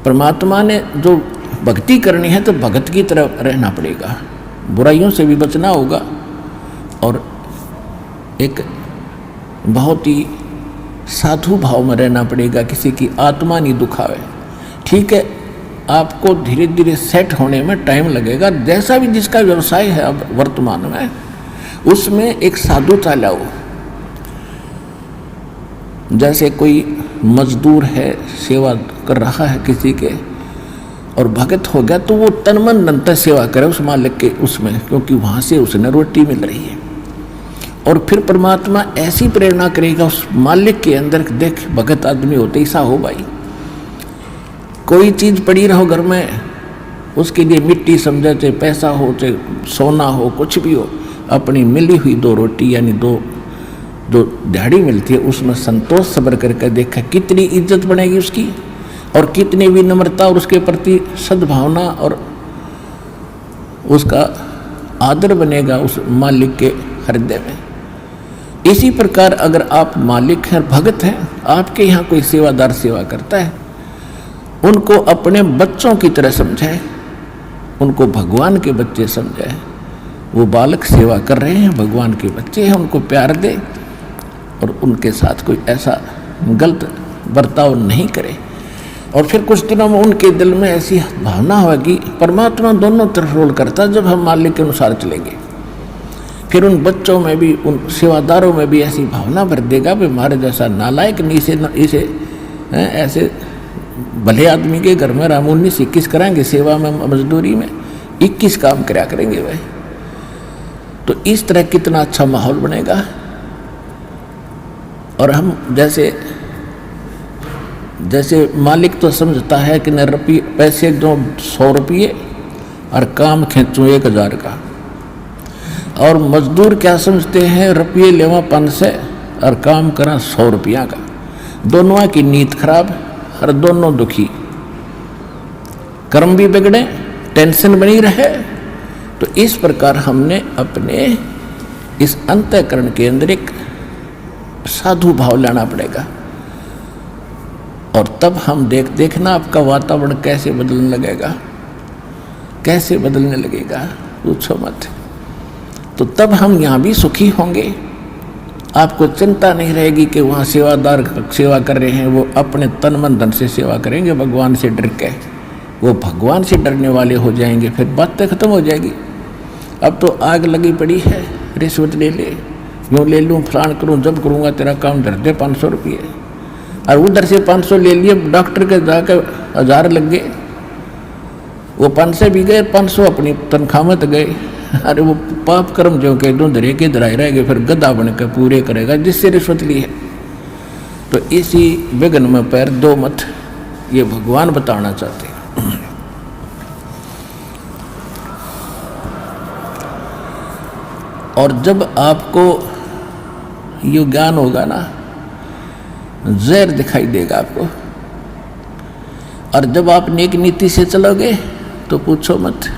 परमात्मा ने जो भक्ति करनी है तो भगत की तरह रहना पड़ेगा, बुराइयों से भी बचना होगा और एक बहुत ही साधु भाव में रहना पड़ेगा, किसी की आत्मा नहीं दुखावे। ठीक है, आपको धीरे धीरे सेट होने में टाइम लगेगा, जैसा भी जिसका व्यवसाय है अब वर्तमान में उसमें एक साधुता लाओ। जैसे कोई मजदूर है, सेवा कर रहा है किसी के और भगत हो गया तो वो तन मन धन से सेवा करे उस मालिक के उसमें, क्योंकि वहाँ से उसने रोटी मिल रही है। और फिर परमात्मा ऐसी प्रेरणा करेगा उस मालिक के अंदर, देख भगत आदमी होते ऐसा हो भाई, कोई चीज़ पड़ी रहो घर में उसके लिए मिट्टी समझे, चाहे पैसा हो चाहे सोना हो कुछ भी हो, अपनी मिली हुई 2 रोटी यानी 2 जो दिहाड़ी मिलती है उसमें संतोष सब्र करके देखा कितनी इज्जत बनेगी उसकी और कितनी विनम्रता और उसके प्रति सद्भावना और उसका आदर बनेगा उस मालिक के हृदय में। इसी प्रकार अगर आप मालिक हैं, भगत हैं, आपके यहाँ कोई सेवादार सेवा करता है, उनको अपने बच्चों की तरह समझाए, उनको भगवान के बच्चे समझाए। वो बालक सेवा कर रहे हैं, भगवान के बच्चे हैं, उनको प्यार दे और उनके साथ कोई ऐसा गलत बर्ताव नहीं करे। और फिर कुछ दिनों में उनके दिल में ऐसी भावना होगी, परमात्मा दोनों तरफ रोल करता है, जब हम मालिक के अनुसार चलेंगे फिर उन बच्चों में भी उन सेवादारों में भी ऐसी भावना भर देगा भी हमारे जैसा नालायक नहीं, इसे ऐसे भले आदमी के घर में राम 19-21 कराएंगे सेवा में मजदूरी में 21 काम कराया करेंगे वह। तो इस तरह कितना अच्छा माहौल बनेगा। और हम जैसे मालिक तो समझता है कि न रुपये पैसे दो 100 रुपये और काम खींचूँ 1000 का, और मजदूर क्या समझते हैं रुपये लेवा 500 और काम करा 100 रुपया का। दोनों की नीयत खराब और दोनों दुखी, कर्म भी बिगड़े, टेंशन बनी रहे। तो इस प्रकार हमने अपने इस अंतःकरण के अंदर एक साधु भाव लाना पड़ेगा और तब हम देखना आपका वातावरण कैसे बदलने लगेगा, कैसे बदलने लगेगा, पूछो मत। तो तब हम यहाँ भी सुखी होंगे, आपको चिंता नहीं रहेगी कि वहाँ सेवादार सेवा कर रहे हैं, वो अपने तन मन धन से सेवा करेंगे भगवान से डर के, वो भगवान से डरने वाले हो जाएंगे, फिर बातें खत्म हो जाएगी। अब तो आग लगी पड़ी है, रिश्वत ले ले, यूँ ले लूँ, फलान करूँ, जब करूँगा तेरा काम धर दे 500 रुपये, और उधर से 500 ले लिए, डॉक्टर के जाकर 1000 लग गए, वो 500 भी गए, 500 अपनी तनख्वाह में गए। अरे वो पाप कर्म जो कह दूँ धरे के धराए रहेंगे, फिर गधा बन कर पूरे करेगा जिससे रिश्वत ली है। तो इसी विघ्न में पैर दो मत, ये भगवान बताना चाहते हैं। और जब आपको ये ज्ञान होगा ना, जहर दिखाई देगा आपको, और जब आप नेक नीति से चलोगे तो पूछो मत।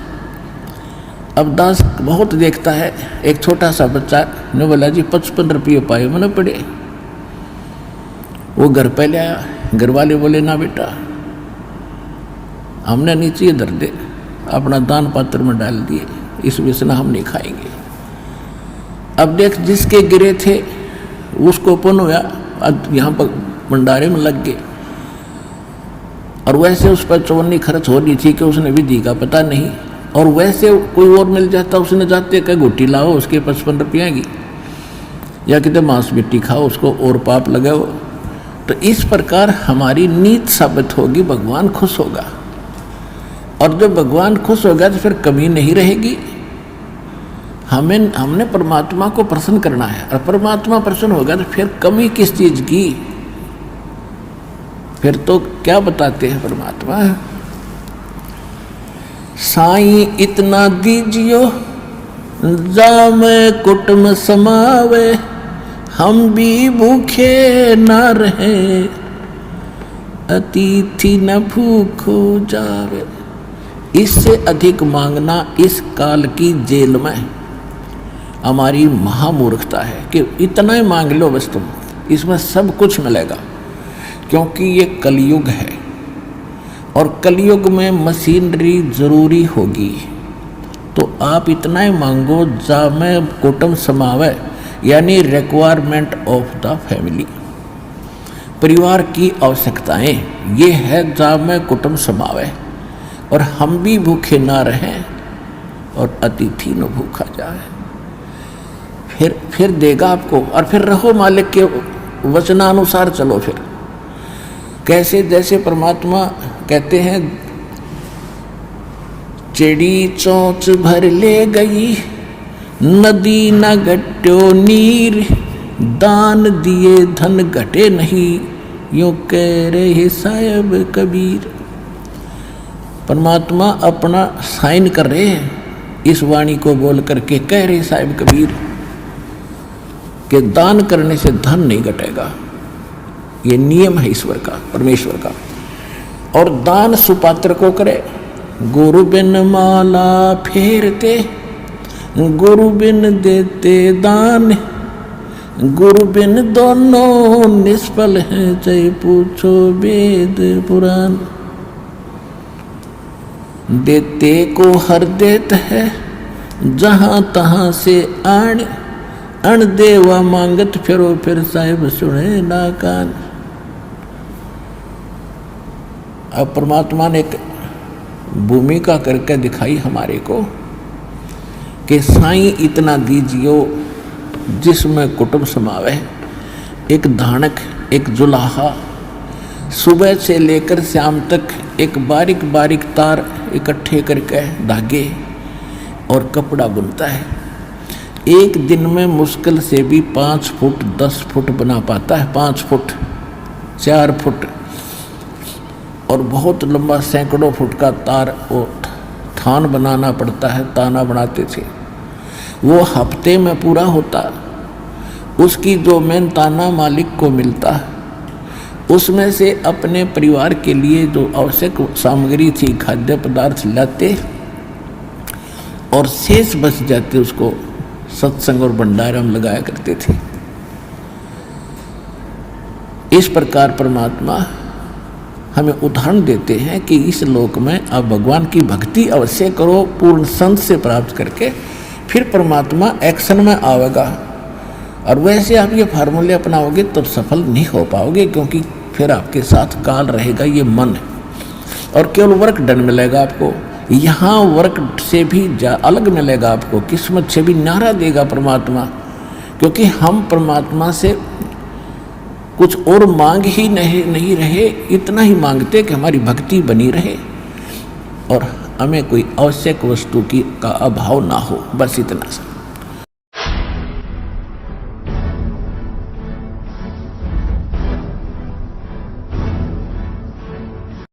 अब दास बहुत देखता है, एक छोटा सा बच्चा ने बोला जी 55 रुपये पाए मैंने पड़े, वो घर पे ले आया, घर वाले बोले ना बेटा हमने नीचे धर दे, अपना दान पात्र में डाल दिए, इस वजह हम नहीं खाएंगे। अब देख जिसके गिरे थे उसको पुण्य हुआ, अब यहाँ पर भंडारे में लग गए, और वैसे उस पर चौवन्नी खर्च हो रही थी कि उसने विधि का पता नहीं, और वैसे कोई और मिल जाता उसने जाते कह गुट्टी लाओ उसके 55 रुपया की, या कितने मांस मिट्टी खाओ उसको और पाप लगाओ। तो इस प्रकार हमारी नीत साबित होगी, भगवान खुश होगा, और जब भगवान खुश होगा तो फिर कमी नहीं रहेगी। हमने परमात्मा को प्रसन्न करना है, और परमात्मा प्रसन्न होगा तो फिर कमी किस चीज की, फिर तो क्या बताते हैं परमात्मा, साईं इतना दीजियो जामे कुटुम समावे, हम भी भूखे न रहे, अतिथि न भूखो जावे। इससे अधिक मांगना इस काल की जेल में हमारी महामूर्खता है कि इतना ही मांग लो बस तुम, इसमें सब कुछ मिलेगा, क्योंकि ये कलयुग है। और कलयुग में मशीनरी जरूरी होगी, तो आप इतना ही मांगो जामे कुटुंब समावे, यानी रिक्वायरमेंट ऑफ द फैमिली, परिवार की आवश्यकताएं, ये है जामे कुटुंब समावे, और हम भी भूखे ना रहें और अतिथि न भूखा जाए। फिर देगा आपको, और फिर रहो मालिक के वचनानुसार चलो। फिर कैसे, जैसे परमात्मा कहते हैं, चिड़ी चोंच भर ले गई, नदी न घट्यो नीर, दान दिए धन घटे नहीं, यूं कह रहे साहिब कबीर। परमात्मा अपना साइन कर रहे हैं इस वाणी को बोल करके, कह रहे साहिब कबीर कि दान करने से धन नहीं घटेगा, ये नियम है ईश्वर का, परमेश्वर का। और दान सुपात्र को करे, गुरु बिन माला फेरते, गुरु बिन देते दान, गुरु बिन दोनों निष्फल हैं, चाहे पूछो वेद पुराण। देते को हर देत है, जहां तहां से आण, अण देवा मांगत फिरो, फिर साहिब सुने ना कान। अब परमात्मा ने एक भूमिका करके दिखाई हमारे को कि साईं इतना दीजियो जिसमें कुटुंब समावे, एक धानक, एक जुलाहा, सुबह से लेकर शाम तक एक बारीक बारीक तार इकट्ठे करके धागे और कपड़ा बुनता है। एक दिन में मुश्किल से भी 5 फुट 10 फुट बना पाता है, 5 फुट 4 फुट, और बहुत लंबा सैकड़ों फुट का तार वो थान बनाना पड़ता है। ताना बनाते थे, वो हफ्ते में पूरा होता। उसकी जो मेन ताना मालिक को मिलता, उसमें से अपने परिवार के लिए जो आवश्यक सामग्री थी, खाद्य पदार्थ लाते, और शेष बच जाते उसको सत्संग और भंडारा में लगाया करते थे। इस प्रकार परमात्मा हमें उदाहरण देते हैं कि इस लोक में आप भगवान की भक्ति अवश्य करो, पूर्ण संत से प्राप्त करके, फिर परमात्मा एक्शन में आवेगा। और वैसे आप ये फार्मूले अपनाओगे तब सफल नहीं हो पाओगे, क्योंकि फिर आपके साथ काल रहेगा, ये मन है, और केवल वर्क डन मिलेगा आपको। यहाँ वर्क से भी अलग मिलेगा आपको, किस्मत से भी न्यारा देगा परमात्मा, क्योंकि हम परमात्मा से कुछ और मांग ही नहीं रहे, इतना ही मांगते कि हमारी भक्ति बनी रहे और हमें कोई आवश्यक वस्तु का अभाव ना हो, बस इतना सा।